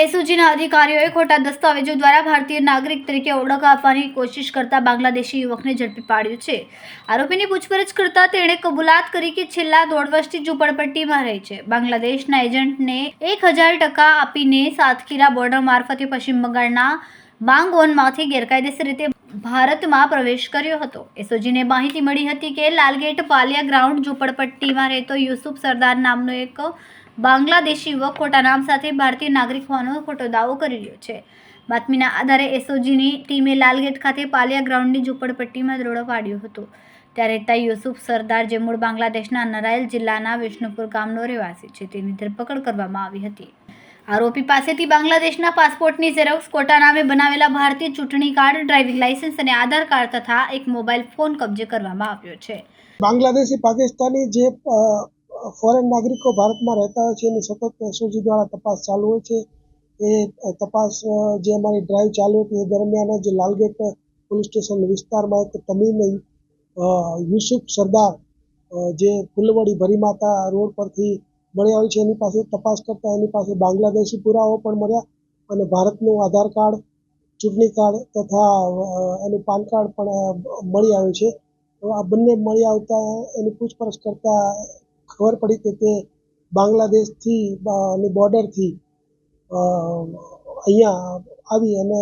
એસઓજીના અધિકારીઓએ ખોટા દસ્તાવેજો દ્વારા ભારતીય નાગરિક તરીકે ઓળખ આપવાની કોશિશ કરતા બાંગ્લાદેશી યુવકને ઝડપી પાડ્યો છે। આરોપીની પૂછપરછ કરતા તેણે કબૂલાત કરી કે છેલ્લા 1.5 વર્ષથી ઝૂંપડપટ્ટીમાં રહે છે। બાંગ્લાદેશના એજન્ટને 1000 ટકા આપીને સાતખીરા બોર્ડર મારફતે પશ્ચિમ બંગાળના માંગઓનમાંથી ગેરકાયદેસર રીતે ભારતમાં પ્રવેશ કર્યો હતો। એસઓજીને માહિતી મળી હતી કે લાલગેટ પાલિયા ગ્રાઉન્ડ ઝૂંપડપટ્ટીમાં રહેતો યુસુફ સરદાર નામનો એક બાંગ્લાદેશી યુવક ખોટા નામ સાથે ભારતીય નાગરિક હોવાનો ખોટો દાવો કરી રહ્યો છે। બાતમીના આધારે એસઓજીની ટીમે લાલગેટ ખાતે પાલિયા ગ્રાઉન્ડની ઝૂંપડપટ્ટીમાં દરોડો પાડ્યો હતો। ત્યાં રહેતા યુસુફ સરદાર, જે મૂળ બાંગ્લાદેશના નરાઇલ જિલ્લાના વિષ્ણુપુર ગામનો રહેવાસી છે, તેની ધરપકડ કરવામાં આવી હતી। આરોપી પાસેથી બાંગ્લાદેશના પાસપોર્ટની ઝેરોક્સ, ખોટા નામે બનાવેલા ભારતીય ચૂંટણી કાર્ડ, ડ્રાઇવિંગ લાયસન્સ અને આધાર કાર્ડ તથા એક મોબાઈલ ફોન કબજે કરવામાં આવ્યો છે। બાંગ્લાદેશી પાકિસ્તાની જે ફોરેન નાગરિકો ભારતમાં રહેતા હોય છે એની સતત એસઓજી દ્વારા તપાસ ચાલુ હોય છે। એ તપાસ જે અમારી ડ્રાઈવ ચાલુ હતી એ દરમિયાન જ લાલગેટ પોલીસ સ્ટેશન વિસ્તારમાં એક તમીમ યુસુફ સરદાર જે ફુલવડી ભરીમાતા રોડ પરથી મળી આવ્યું છે, એની પાસે તપાસ કરતા એની પાસે બાંગ્લાદેશી પુરાવો પણ મળ્યા અને ભારતનું આધાર કાર્ડ, ચૂંટણી કાર્ડ તથા એનું પાન કાર્ડ પણ મળી આવ્યું છે। તો આ બંને મળી આવતા એની પૂછપરછ કરતા ખબર પડી કે તે બાંગ્લાદેશથી બોર્ડરથી અહીંયા આવી અને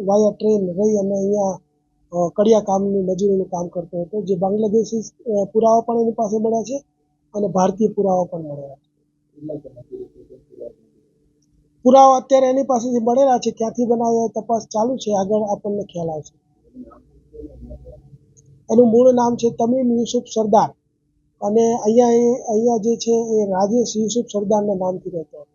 વાયા ટ્રેન રહી અને અહીંયા કડિયા કામની મજૂરીનું કામ કરતો હતો। જે બાંગ્લાદેશી પુરાવા પણ એની પાસે મળ્યા છે અને ભારતીય પુરાવા પણ મળ્યા છે। પુરાવા અત્યારે એની પાસેથી મળેલા છે, ક્યાંથી બનાવ્યા તપાસ ચાલુ છે, આગળ આપણને ખ્યાલ આવશે। એનું મૂળ નામ છે તમીમ યુસુફ સરદાર અને અહીંયા જે છે એ રાજેશ યુસુફ સરદારના નામથી રહેતો હતો।